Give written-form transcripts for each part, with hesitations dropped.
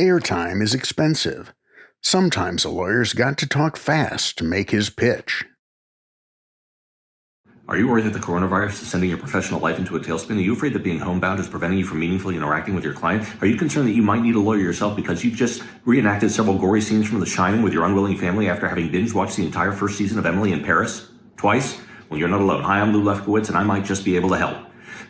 Airtime is expensive. Sometimes a lawyer's got to talk fast to make his pitch. Are you worried that the coronavirus is sending your professional life into a tailspin? Are you afraid that being homebound is preventing you from meaningfully interacting with your client? Are you concerned that you might need a lawyer yourself because you've just reenacted several gory scenes from The Shining with your unwilling family after having binge-watched the entire first season of Emily in Paris? Twice? Well, you're not alone. Hi, I'm Lou Lefkowitz, and I might just be able to help.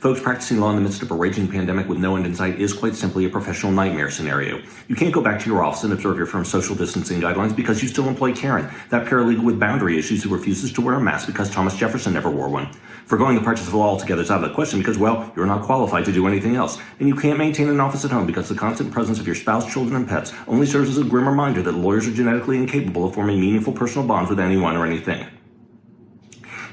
Folks, practicing law in the midst of a raging pandemic with no end in sight is quite simply a professional nightmare scenario. You can't go back to your office and observe your firm's social distancing guidelines because you still employ Karen, that paralegal with boundary issues who refuses to wear a mask because Thomas Jefferson never wore one. Foregoing the practice of law altogether is out of the question because, well, you're not qualified to do anything else. And you can't maintain an office at home because the constant presence of your spouse, children, and pets only serves as a grim reminder that lawyers are genetically incapable of forming meaningful personal bonds with anyone or anything.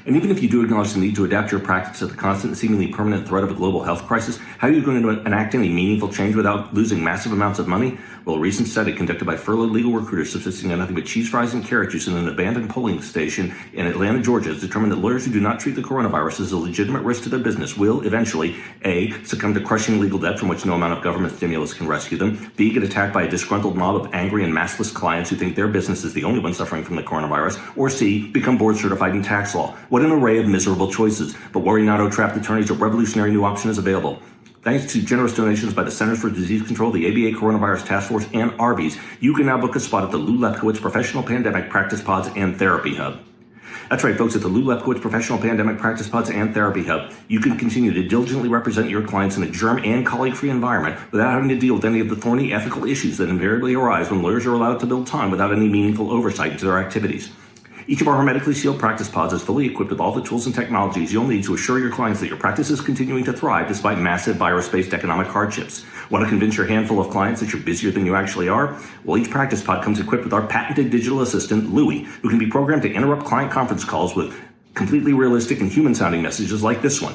And even if you do acknowledge the need to adapt your practice to the constant and seemingly permanent threat of a global health crisis, how are you going to enact any meaningful change without losing massive amounts of money? Well, a recent study conducted by furloughed legal recruiters subsisting on nothing but cheese fries and carrot juice in an abandoned polling station in Atlanta, Georgia, has determined that lawyers who do not treat the coronavirus as a legitimate risk to their business will eventually, A, succumb to crushing legal debt from which no amount of government stimulus can rescue them, B, get attacked by a disgruntled mob of angry and maskless clients who think their business is the only one suffering from the coronavirus, or C, become board certified in tax law. What an array of miserable choices. But worry not, oh trapped attorneys, a revolutionary new option is available. Thanks to generous donations by the Centers for Disease Control, the ABA Coronavirus Task Force, and Arby's, you can now book a spot at the Lou Lefkowitz Professional Pandemic Practice Pods and Therapy Hub. That's right, folks, at the Lou Lefkowitz Professional Pandemic Practice Pods and Therapy Hub, you can continue to diligently represent your clients in a germ and colleague-free environment without having to deal with any of the thorny ethical issues that invariably arise when lawyers are allowed to build time without any meaningful oversight into their activities. Each of our hermetically sealed practice pods is fully equipped with all the tools and technologies you'll need to assure your clients that your practice is continuing to thrive despite massive virus-based economic hardships. Want to convince your handful of clients that you're busier than you actually are? Well, each practice pod comes equipped with our patented digital assistant, Louie, who can be programmed to interrupt client conference calls with completely realistic and human-sounding messages like this one.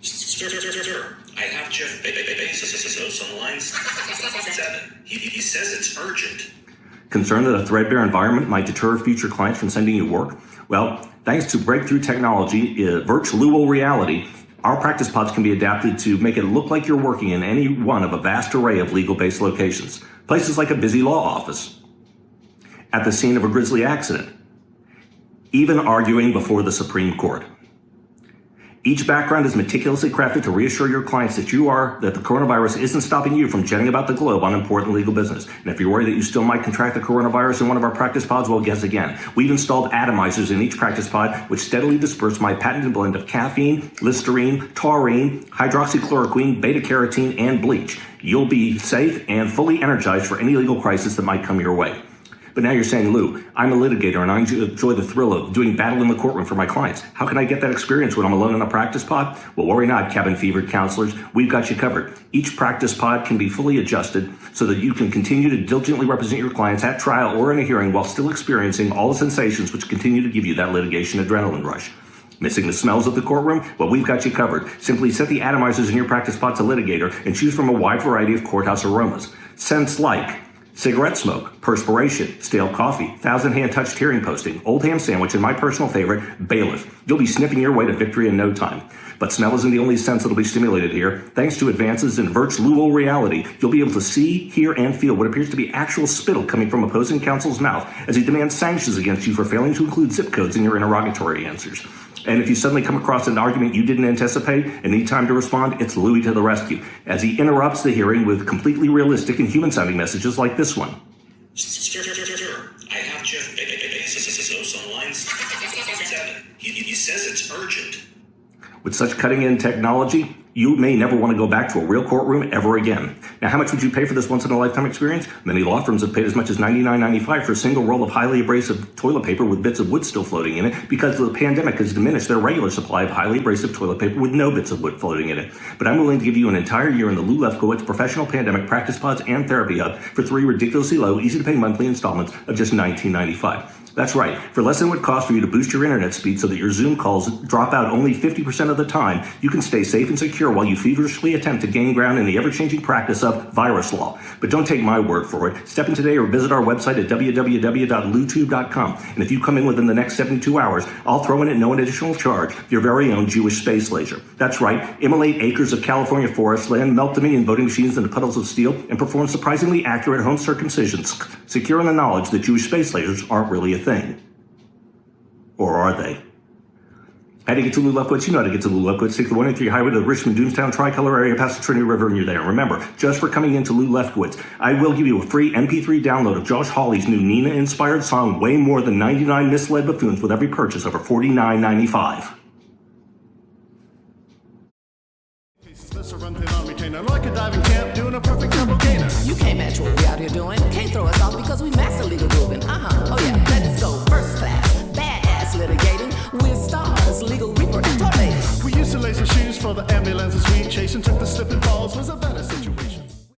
Sir, I have Jeff Bezos on line 7. He says it's urgent. Concerned that a threadbare environment might deter future clients from sending you work? Well, thanks to breakthrough technology, virtual reality, our practice pods can be adapted to make it look like you're working in any one of a vast array of legal-based locations. Places like a busy law office, at the scene of a grisly accident, even arguing before the Supreme Court. Each background is meticulously crafted to reassure your clients that the coronavirus isn't stopping you from jetting about the globe on important legal business. And if you're worried that you still might contract the coronavirus in one of our practice pods, well, guess again. We've installed atomizers in each practice pod, which steadily disperse my patented blend of caffeine, listerine, taurine, hydroxychloroquine, beta-carotene, and bleach. You'll be safe and fully energized for any legal crisis that might come your way. But now you're saying, Lou, I'm a litigator and I enjoy the thrill of doing battle in the courtroom for my clients. How can I get that experience when I'm alone in a practice pod? Well, worry not, cabin-fevered counselors. We've got you covered. Each practice pod can be fully adjusted so that you can continue to diligently represent your clients at trial or in a hearing while still experiencing all the sensations which continue to give you that litigation adrenaline rush. Missing the smells of the courtroom? Well, we've got you covered. Simply set the atomizers in your practice pod to litigator and choose from a wide variety of courthouse aromas. Scents like cigarette smoke, perspiration, stale coffee, thousand-hand touched hearing posting, old ham sandwich, and my personal favorite, bailiff. You'll be sniffing your way to victory in no time. But smell isn't the only sense that'll be stimulated here. Thanks to advances in virtual reality, you'll be able to see, hear, and feel what appears to be actual spittle coming from opposing counsel's mouth as he demands sanctions against you for failing to include zip codes in your interrogatory answers. And if you suddenly come across an argument you didn't anticipate and need time to respond, it's Louie to the rescue, as he interrupts the hearing with completely realistic and human-sounding messages like this one. Sir, I have Jeff Bezos on line 7. He says it's urgent. With such cutting-edge technology, you may never want to go back to a real courtroom ever again. Now, how much would you pay for this once-in-a-lifetime experience? Many law firms have paid as much as $99.95 for a single roll of highly abrasive toilet paper with bits of wood still floating in it because the pandemic has diminished their regular supply of highly abrasive toilet paper with no bits of wood floating in it. But I'm willing to give you an entire year in the Lou Lefkowitz Professional Pandemic Practice Pods and Therapy Hub for 3 ridiculously low, easy-to-pay monthly installments of just $19.95. That's right. For less than it would cost for you to boost your internet speed so that your Zoom calls drop out only 50% of the time, you can stay safe and secure while you feverishly attempt to gain ground in the ever-changing practice of virus law. But don't take my word for it. Step in today or visit our website at www.lutube.com. And if you come in within the next 72 hours, I'll throw in at no additional charge your very own Jewish space laser. That's right. Immolate acres of California forest land, melt Dominion voting machines into puddles of steel, and perform surprisingly accurate home circumcisions, secure in the knowledge that Jewish space lasers aren't really a thing. Or are they? How do you get to Lou Lefkowitz? You know how to get to Lou Lefkowitz. Take the 183 highway to the Richmond, Doomstown, Tricolor area, past the Trinity River, and you're there. Remember, just for coming into Lou Lefkowitz, I will give you a free MP3 download of Josh Hawley's new Nina-inspired song, Way More Than 99 Misled Buffoons, with every purchase over $49.95. Like a diving camp, doing a perfect double gainer. You can't match what we out here doing. Can't throw us off because we master legal grooving. Oh yeah, let's go. First class, badass litigating with stars, legal reaper and tornadoes. We used to lace our shoes for the ambulance and sweet chase and took the slip and falls was a